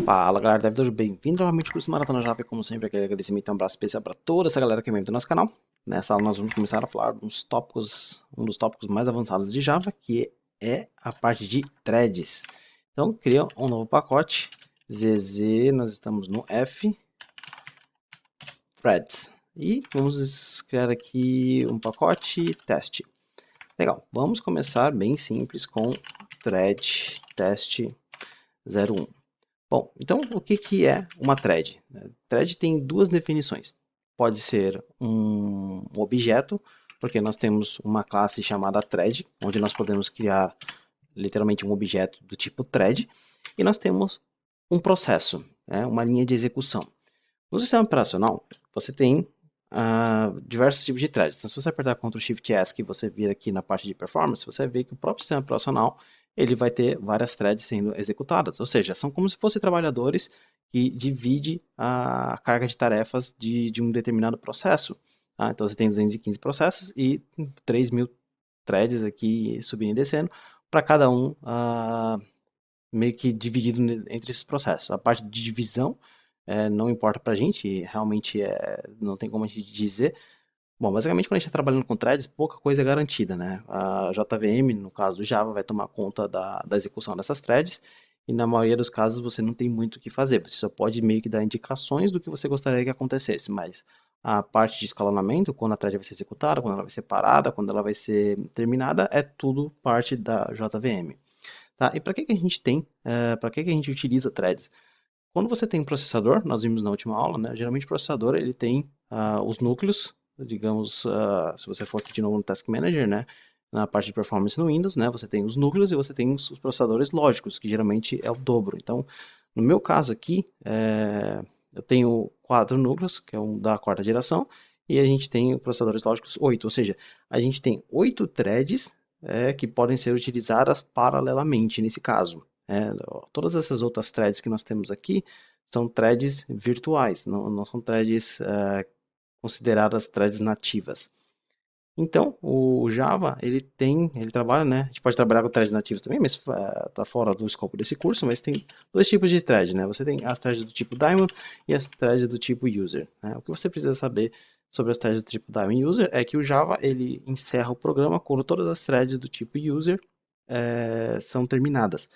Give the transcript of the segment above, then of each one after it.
Fala galera, deve todos bem-vindos novamente ao curso Maratona Java e como sempre aquele agradecimento e um abraço especial para toda essa galera que vem do nosso canal. Nessa aula nós vamos começar a falar um dos tópicos mais avançados de Java, que é a parte de threads. Então cria um novo pacote, ZZ, nós estamos no F, threads. E vamos criar aqui um pacote teste. Legal, vamos começar bem simples com thread test 01. Bom, então o que é uma thread? Thread tem duas definições. Pode ser um objeto, porque nós temos uma classe chamada thread, onde nós podemos criar literalmente um objeto do tipo thread, e nós temos um processo, uma linha de execução. No sistema operacional, você tem diversos tipos de threads. Então, se você apertar Ctrl Shift S, que você vir aqui na parte de performance, você vê que o próprio sistema operacional ele vai ter várias threads sendo executadas. Ou seja, são como se fossem trabalhadores que dividem a carga de tarefas de um determinado processo. Tá? Então, você tem 215 processos e 3.000 threads aqui subindo e descendo, para cada um meio que dividido entre esses processos. A parte de divisão não importa pra gente, realmente não tem como a gente dizer. Bom, basicamente quando a gente está trabalhando com threads, pouca coisa é garantida, né? A JVM, no caso do Java, vai tomar conta da execução dessas threads, e na maioria dos casos você não tem muito o que fazer, você só pode meio que dar indicações do que você gostaria que acontecesse, mas a parte de escalonamento, quando a thread vai ser executada, quando ela vai ser parada, quando ela vai ser terminada, é tudo parte da JVM. Tá? E para que a gente tem, para que a gente utiliza threads? Quando você tem um processador, nós vimos na última aula, né? Geralmente o processador ele tem os núcleos, digamos, se você for aqui de novo no Task Manager, né? Na parte de performance no Windows, né? Você tem os núcleos e você tem os processadores lógicos, que geralmente é o dobro. Então, no meu caso aqui, eu tenho 4 núcleos, que é um da quarta geração, e a gente tem processadores lógicos 8, ou seja, a gente tem 8 threads que podem ser utilizadas paralelamente nesse caso. Todas essas outras threads que nós temos aqui são threads virtuais, não são threads consideradas threads nativas. Então, o Java, ele trabalha, né? A gente pode trabalhar com threads nativos também, mas está fora do escopo desse curso, mas tem dois tipos de thread, né? Você tem as threads do tipo daemon e as threads do tipo user. Né? O que você precisa saber sobre as threads do tipo daemon e user é que o Java, ele encerra o programa quando todas as threads do tipo user são terminadas.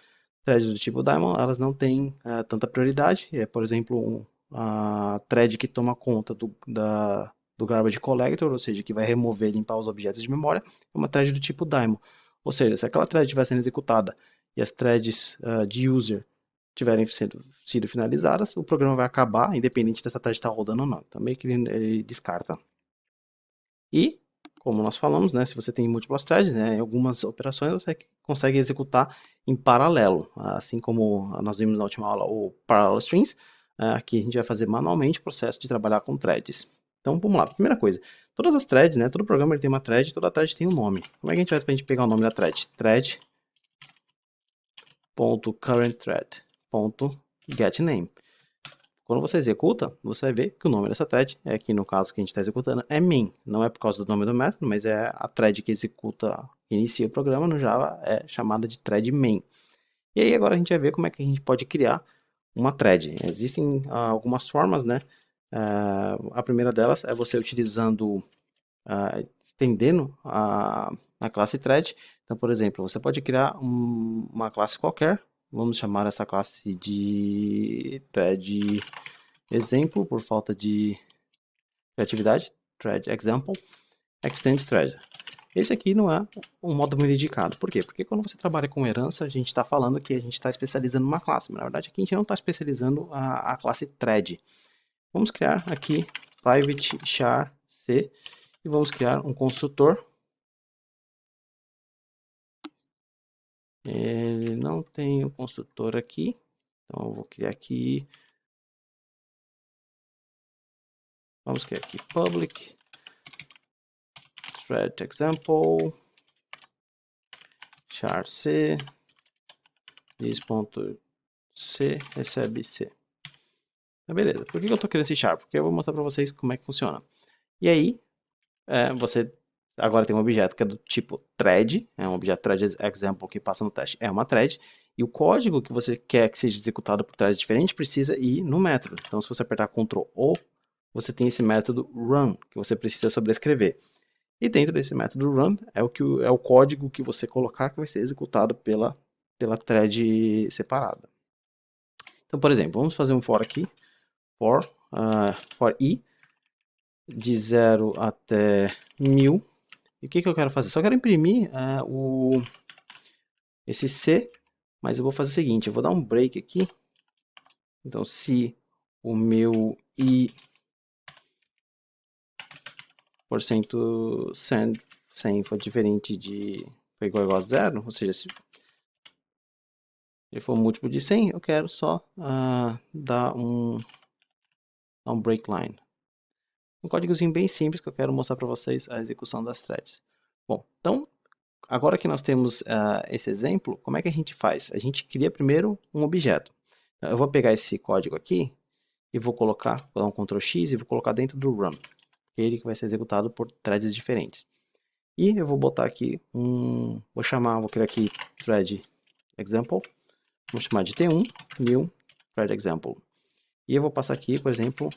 Threads do tipo daemon, elas não têm tanta prioridade. Por exemplo, a thread que toma conta do garbage collector, ou seja, que vai remover e limpar os objetos de memória, é uma thread do tipo daemon. Ou seja, se aquela thread estiver sendo executada e as threads de user tiverem sido finalizadas, o programa vai acabar, independente dessa thread estar rodando ou não. Então, meio que ele descarta. E, como nós falamos, né, se você tem múltiplas threads, né, em algumas operações você consegue executar em paralelo. Assim como nós vimos na última aula o Parallel Strings, aqui a gente vai fazer manualmente o processo de trabalhar com threads. Então, vamos lá. Primeira coisa, todas as threads, né, todo programa ele tem uma thread, toda thread tem um nome. Como é que a gente faz para a gente pegar o nome da thread? Thread.currentThread.getName. Quando você executa, você vai ver que o nome dessa thread, aqui no caso que a gente está executando, é main. Não é por causa do nome do método, mas é a thread que executa, que inicia o programa no Java, é chamada de thread main. E aí agora a gente vai ver como é que a gente pode criar uma thread. Existem algumas formas, né? A primeira delas é você utilizando, estendendo a classe thread. Então, por exemplo, você pode criar uma classe qualquer. Vamos chamar essa classe de thread exemplo, por falta de criatividade. Thread example, extend thread. Esse aqui não é um modo muito indicado. Por quê? Porque quando você trabalha com herança, a gente está falando que a gente está especializando uma classe. Mas na verdade aqui a gente não está especializando a classe thread. Vamos criar aqui private char c e vamos criar um construtor. Ele não tem o construtor aqui, então eu vou criar aqui. Vamos criar aqui public thread example char c this.c recebe c. Beleza, por que eu estou querendo esse char? Porque eu vou mostrar para vocês como é que funciona. E aí, você agora tem um objeto que é do tipo thread, é um objeto thread example que passa no teste, é uma thread, E o código que você quer que seja executado por thread diferente precisa ir no método. Então, se você apertar Ctrl O, você tem esse método run, que você precisa sobrescrever. E dentro desse método run é o código que você colocar que vai ser executado pela thread separada. Então, por exemplo, vamos fazer um for aqui, for i, de 0 até 1000. E o que eu quero fazer? Só quero imprimir esse C, mas eu vou fazer o seguinte, eu vou dar um break aqui. Então, se o meu i %100 for diferente for igual a 0, ou seja, se ele for múltiplo de 100, eu quero só dar um break line. Um códigozinho bem simples que eu quero mostrar para vocês a execução das threads. Bom, então, agora que nós temos esse exemplo, como é que a gente faz? A gente cria primeiro um objeto. Então, eu vou pegar esse código aqui e vou dar um Ctrl X e vou colocar dentro do run. Ele que vai ser executado por threads diferentes. E eu vou botar aqui vou criar aqui thread example, vou chamar de T1, new thread example. E eu vou passar aqui, por exemplo,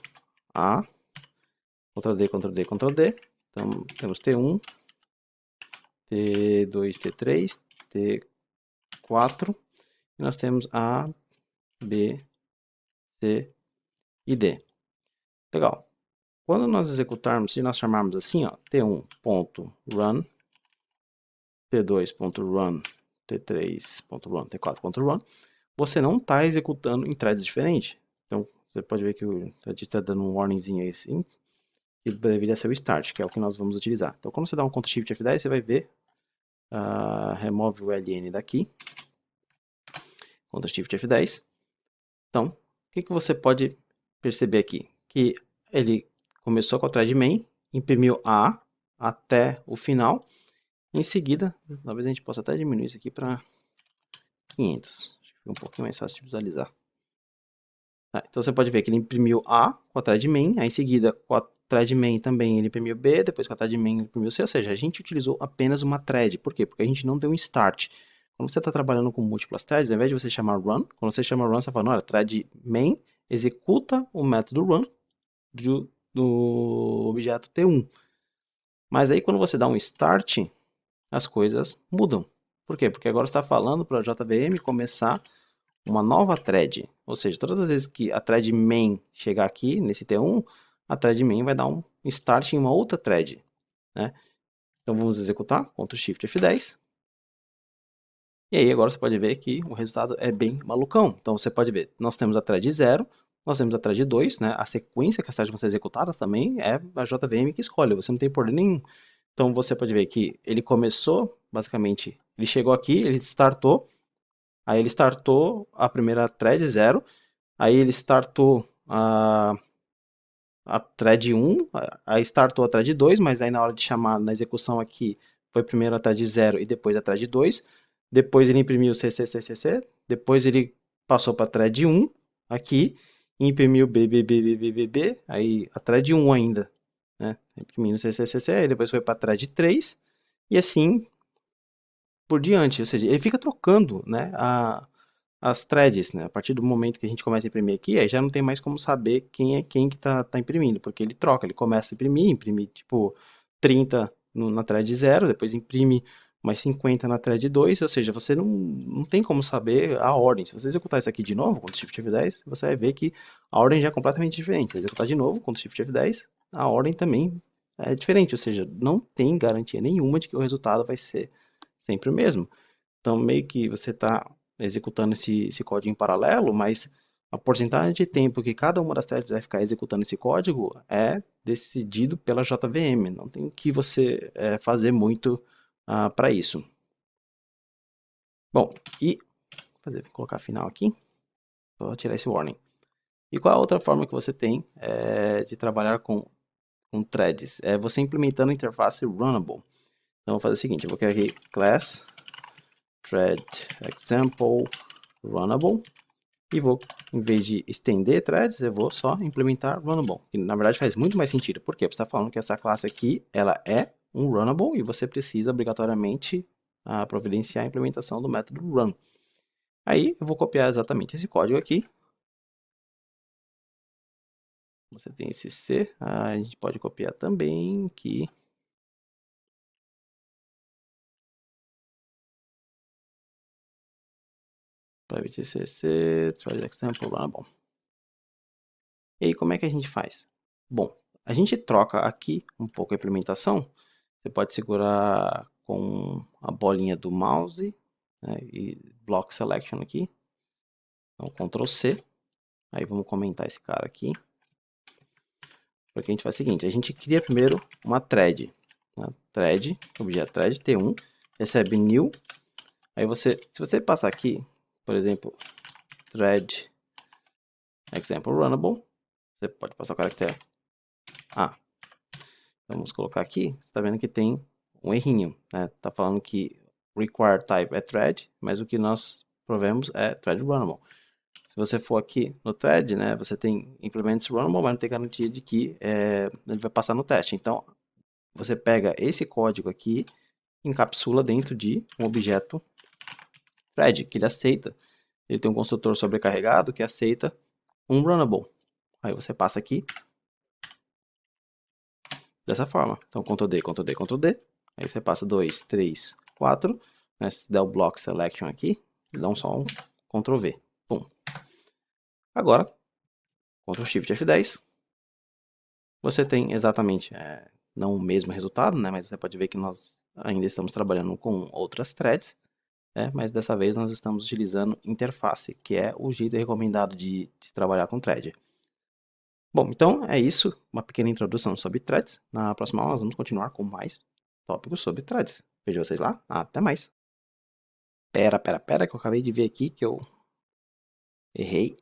Ctrl D, Ctrl D, Ctrl D. Então, temos T1, T2, T3, T4. E nós temos A, B, C e D. Legal. Quando nós executarmos, se nós chamarmos assim, ó, T1.run, T2.run, T3.run, T4.run, você não está executando em threads diferentes. Então, você pode ver que o thread está dando um warningzinho aí assim, que deveria ser o start, que é o que nós vamos utilizar. Então, quando você dá um Ctrl Shift F10, você vai ver, remove o LN daqui, Ctrl Shift F10. Então, o que você pode perceber aqui? Que ele começou com a thread main, imprimiu A até o final. Em seguida, talvez a gente possa até diminuir isso aqui para 500. Acho que fica um pouquinho mais fácil de visualizar. Então você pode ver que ele imprimiu A com a thread main, aí em seguida com a thread main também ele imprimiu B, depois com a thread main ele imprimiu C, ou seja, a gente utilizou apenas uma thread. Por quê? Porque a gente não deu um start. Quando você está trabalhando com múltiplas threads, ao invés de você chamar run, quando você chama run, você fala, olha, thread main executa o método run do objeto T1. Mas aí quando você dá um start, as coisas mudam. Por quê? Porque agora você está falando para a JVM começar uma nova thread. Ou seja, todas as vezes que a thread main chegar aqui, nesse T1, a thread main vai dar um start em uma outra thread. Né? Então vamos executar, Ctrl Shift F10. E aí agora você pode ver que o resultado é bem malucão. Então você pode ver, nós temos a thread 0, nós temos a thread 2, né? A sequência que as threads vão ser executadas também é a JVM que escolhe, você não tem poder nenhum. Então você pode ver que ele começou, basicamente, ele chegou aqui, ele startou, aí ele startou a primeira thread 0, aí ele startou a thread 1, aí startou a thread 2, mas aí na hora de chamar na execução aqui, foi primeiro a thread 0 e depois a thread 2, depois ele imprimiu CCCCC, depois ele passou para a thread 1 aqui, imprimiu BBBBBB, aí a thread 1 ainda, né? Imprimindo CCCC, aí depois foi para a thread 3, e assim por diante, ou seja, ele fica trocando, né, as threads, né? A partir do momento que a gente começa a imprimir aqui, aí já não tem mais como saber quem é quem que tá imprimindo, porque ele troca, ele começa a imprimir tipo 30 na thread 0, depois imprime mais 50 na thread 2, ou seja, você não tem como saber a ordem. Se você executar isso aqui de novo, com o Shift F10, você vai ver que a ordem já é completamente diferente. Se executar de novo, com o Shift F10, a ordem também é diferente, ou seja, não tem garantia nenhuma de que o resultado vai ser sempre o mesmo. Então, meio que você está executando esse código em paralelo, mas a porcentagem de tempo que cada uma das threads vai ficar executando esse código é decidido pela JVM. Não tem o que você fazer muito para isso. Bom, e colocar final aqui, vou tirar esse warning. E qual a outra forma que você tem de trabalhar com threads? É você implementando a interface runnable. Então, vou fazer o seguinte, eu vou criar aqui class thread example runnable e vou, em vez de estender threads, eu vou só implementar runnable, que na verdade faz muito mais sentido. Por quê? Você está falando que essa classe aqui, ela é um runnable e você precisa obrigatoriamente providenciar a implementação do método run. Aí eu vou copiar exatamente esse código aqui. Você tem esse C, a gente pode copiar também aqui. Private CC, thread example, bom. E aí, como é que a gente faz? Bom, a gente troca aqui um pouco a implementação. Você pode segurar com a bolinha do mouse, né, e block selection aqui. Então, Ctrl C. Aí vamos comentar esse cara aqui. Porque a gente faz o seguinte, a gente cria primeiro uma thread. Né? Thread, objeto thread T1, recebe new. Aí se você passar aqui, por exemplo, thread example runnable, você pode passar o caractere A. Vamos colocar aqui, você está vendo que tem um errinho, né? Tá falando que require type é thread, mas o que nós provemos é thread runnable. Se você for aqui no thread, né, você tem implements runnable, mas não tem garantia de que ele vai passar no teste. Então, você pega esse código aqui, encapsula dentro de um objeto thread, que ele aceita. Ele tem um construtor sobrecarregado que aceita um runnable. Aí você passa aqui dessa forma. Então, Ctrl D, Ctrl D, Ctrl D. Aí você passa 2, 3, 4. Né? Se der o block selection aqui, dá só um Ctrl V. Pum. Agora, Ctrl Shift F10. Você tem exatamente, não o mesmo resultado, né? Mas você pode ver que nós ainda estamos trabalhando com outras threads. Mas dessa vez nós estamos utilizando interface, que é o jeito recomendado de trabalhar com thread. Bom, então é isso, uma pequena introdução sobre threads. Na próxima aula nós vamos continuar com mais tópicos sobre threads. Vejo vocês lá, até mais. Pera, que eu acabei de ver aqui que eu errei.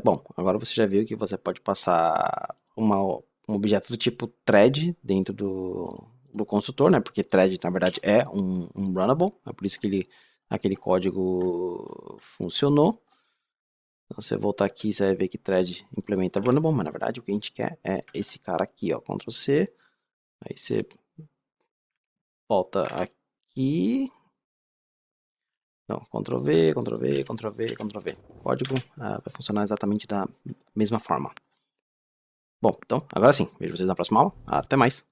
Bom, agora você já viu que você pode passar um objeto do tipo thread dentro do construtor, né? Porque thread, na verdade, é um runnable, é por isso que aquele código funcionou. Então, se você voltar aqui, você vai ver que thread implementa runnable, mas na verdade o que a gente quer é esse cara aqui, ó, Ctrl C. Aí você volta aqui. Não, Ctrl V, Ctrl V, Ctrl V, Ctrl V. O código vai funcionar exatamente da mesma forma. Bom, então, agora sim. Vejo vocês na próxima aula. Até mais.